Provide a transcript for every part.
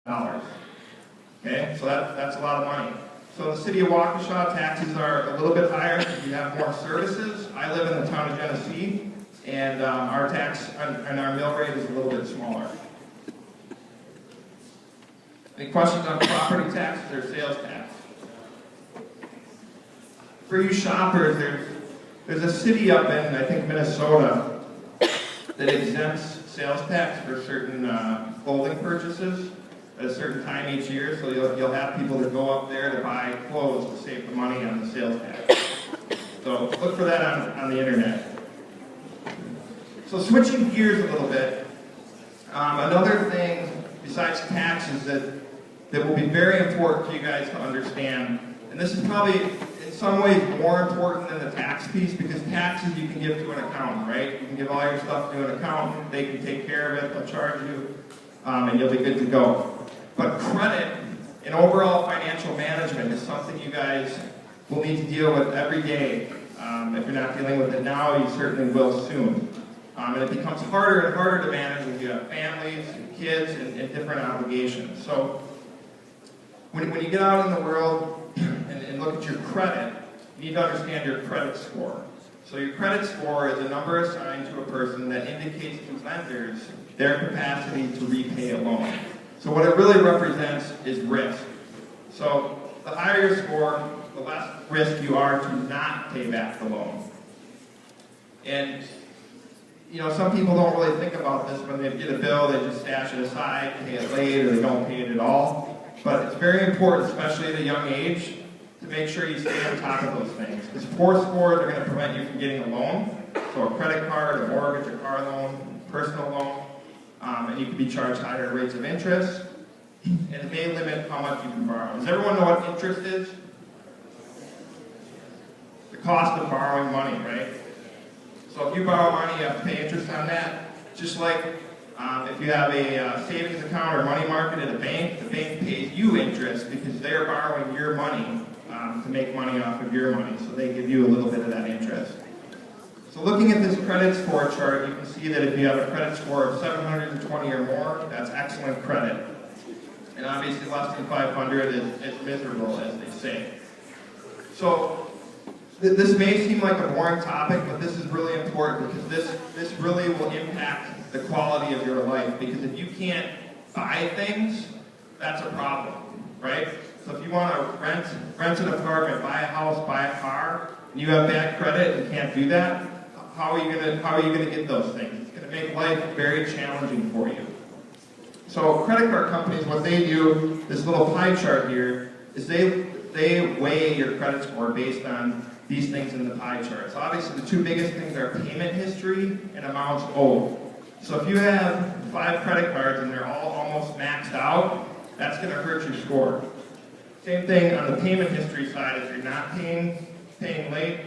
Okay, so that's a lot of money. So in the city of Waukesha, taxes are a little bit higher because you have more services. I live in the town of Genesee, and our tax and our mill rate is a little bit smaller. Any questions on property taxes or sales tax? For you shoppers, there's a city up in, I think, Minnesota that exempts sales tax for certain clothing purchases at a certain time each year. So you'll have people that go up there to buy clothes to save the money on the sales tax. So look for that on the internet. So switching gears a little bit, another thing besides taxes that will be very important for you guys to understand, and this is probably in some ways more important than the tax piece, because taxes you can give to an accountant, right? You can give all your stuff to an accountant, they can take care of it, they'll charge you, and you'll be good to go. But credit and overall financial management is something you guys will need to deal with every day. If you're not dealing with it now, you certainly will soon. And it becomes harder and harder to manage when you have families, and kids, and different obligations. So when you get out in the world and look at your credit, you need to understand your credit score. So your credit score is a number assigned to a person that indicates to lenders their capacity to repay a loan. So what it really represents is risk. So the higher your score, the less risk you are to not pay back the loan. And you know, some people don't really think about this. When they get a bill, they just stash it aside, pay it late, or they don't pay it at all. But it's very important, especially at a young age, to make sure you stay on top of those things. Because poor scores are going to prevent you from getting a loan. So a credit card, a mortgage, a car loan, personal loan, and you can be charged higher rates of interest. And it may limit how much you can borrow. Does everyone know what interest is? The cost of borrowing money, right? So if you borrow money, you have to pay interest on that. Just like if you have a savings account or money market at a bank, the bank pays you interest because they're borrowing your money to make money off of your money. So they give you a little bit of that interest. So looking at this credit score chart, you can see that if you have a credit score of 720 or more, that's excellent credit. And obviously less than 500 is miserable, as they say. So this may seem like a boring topic, but this is really important because this really will impact the quality of your life. Because if you can't buy things, that's a problem, right? So if you want to rent an apartment, buy a house, buy a car, and you have bad credit and can't do that, how are you gonna get those things? It's gonna make life very challenging for you. So credit card companies, what they do, this little pie chart here, is they weigh your credit score based on these things in the pie chart. So obviously the two biggest things are payment history and amounts owed. So if you have 5 credit cards and they're all almost maxed out, that's going to hurt your score. Same thing on the payment history side. If you're not paying late,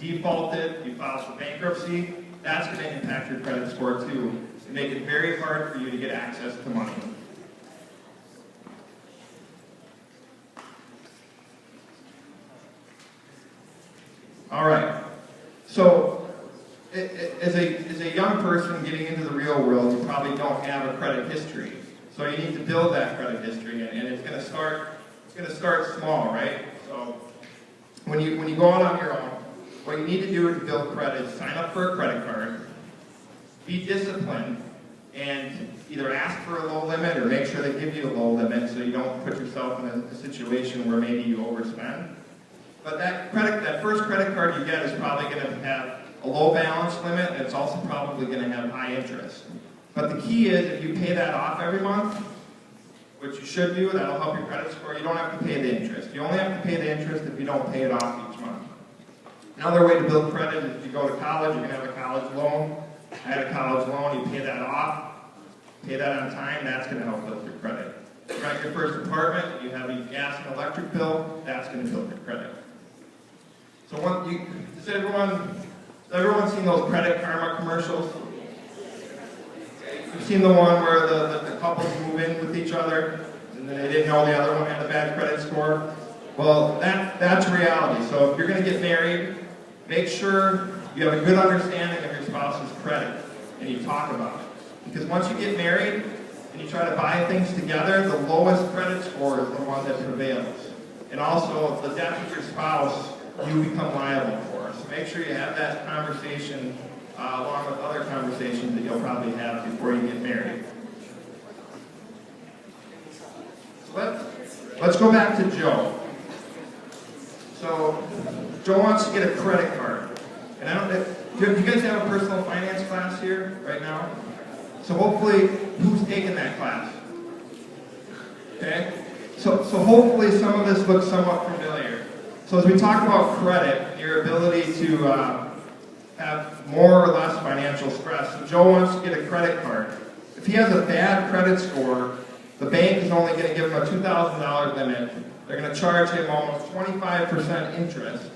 defaulted, you filed for bankruptcy, that's going to impact your credit score too, and make it very hard for you to get access to money. All right, so as a young person getting into the real world, you probably don't have a credit history. So you need to build that credit history, and it's going to start small, right? So when you go out on your own, what you need to do to build credit is sign up for a credit card, be disciplined, and either ask for a low limit or make sure they give you a low limit so you don't put yourself in a situation where maybe you overspend. But that first credit card you get is probably going to have a low balance limit, and it's also probably going to have high interest. But the key is, if you pay that off every month, which you should do, that'll help your credit score, you don't have to pay the interest. You only have to pay the interest if you don't pay it off each month. Another way to build credit is if you go to college, you're going to have a college loan. I had a college loan, you pay that off, pay that on time, that's going to help build your credit. You rent your first apartment, you have a gas and electric bill, that's going to build your credit. So has everyone seen those Credit Karma commercials? You've seen the one where the couples move in with each other and then they didn't know the other one had a bad credit score? Well, that's reality. So if you're going to get married, make sure you have a good understanding of your spouse's credit and you talk about it. Because once you get married, and you try to buy things together, the lowest credit score is the one that prevails. And also, the death of your spouse, you become liable for. So make sure you have that conversation along with other conversations that you'll probably have before you get married. So let's go back to Joe. So Joe wants to get a credit card. And I don't know, do you guys have a personal finance class here right now? So hopefully, who's taking that class? Okay? So hopefully some of this looks somewhat familiar. So as we talk about credit, your ability to have more or less financial stress, so Joe wants to get a credit card. If he has a bad credit score, the bank is only going to give him a $2,000 limit. They're going to charge him almost 25% interest.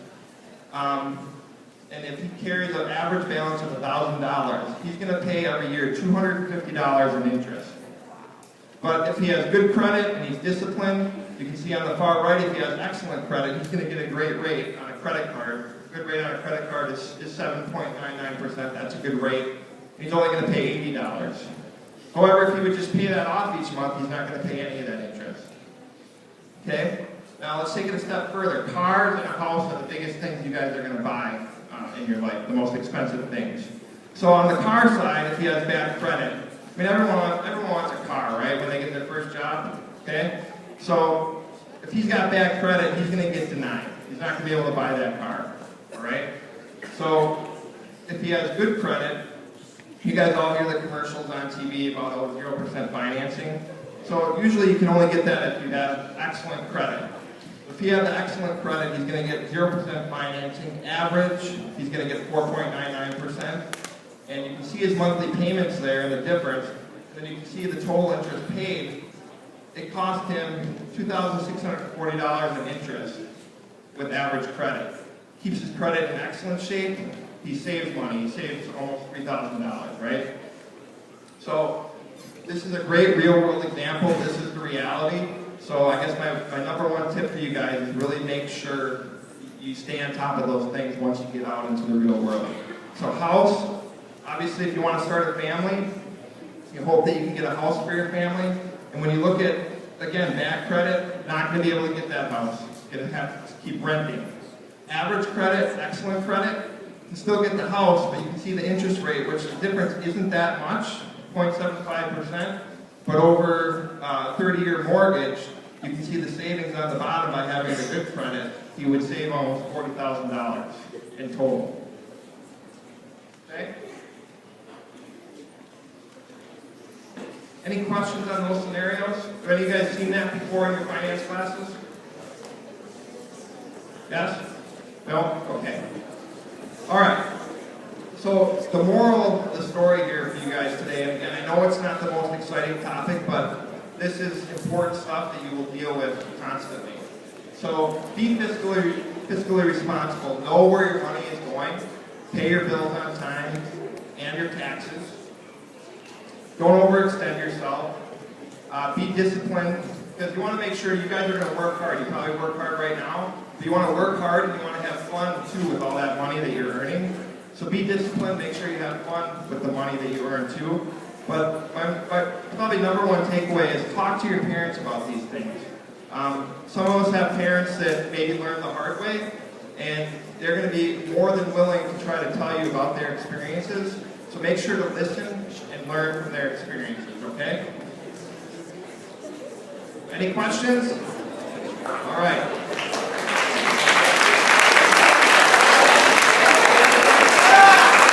And if he carries an average balance of $1,000, he's going to pay every year $250 in interest. But if he has good credit and he's disciplined, you can see on the far right, if he has excellent credit, he's going to get a great rate on a credit card. A good rate on a credit card is 7.99%. That's a good rate. He's only going to pay $80. However, if he would just pay that off each month, he's not going to pay any of that interest. Okay? Now let's take it a step further. Cars and a house are the biggest things you guys are going to buy in your life, the most expensive things. So on the car side, if he has bad credit, I mean, everyone wants a car, right, when they get their first job, okay? So if he's got bad credit, he's going to get denied. He's not going to be able to buy that car, all right? So if he has good credit, you guys all hear the commercials on TV about 0% financing. So usually you can only get that if you have excellent credit. If he has excellent credit, he's going to get 0% financing. Average, he's going to get 4.99%. And you can see his monthly payments there and the difference. And then you can see the total interest paid. It cost him $2,640 in interest with average credit. Keeps his credit in excellent shape. He saves money. He saves almost $3,000, right? So this is a great real-world example. This is the reality. So I guess my number one tip for you guys is really make sure you stay on top of those things once you get out into the real world. So house, obviously if you want to start a family, you hope that you can get a house for your family. And when you look at, again, bad credit, not going to be able to get that house. You're going to have to keep renting. Average credit, excellent credit, you can still get the house, but you can see the interest rate, which the difference isn't that much, 0.75%. But over a 30-year mortgage, you can see the savings on the bottom by having a good credit. You would save almost $40,000 in total. Okay? Any questions on those scenarios? Have any of you guys seen that before in your finance classes? Yes? No? Okay. All right. So the moral of the story here for you guys today, and I know it's not the most exciting topic, but this is important stuff that you will deal with constantly. So be fiscally responsible. Know where your money is going. Pay your bills on time and your taxes. Don't overextend yourself. Be disciplined, because you want to make sure you guys are going to work hard. You probably work hard right now, but you want to work hard and you want to have fun too with all that money that you're earning. So be disciplined, make sure you have fun with the money that you earn too. But my probably number one takeaway is talk to your parents about these things. Some of us have parents that maybe learn the hard way, and they're going to be more than willing to try to tell you about their experiences. So make sure to listen and learn from their experiences, okay? Any questions? All right.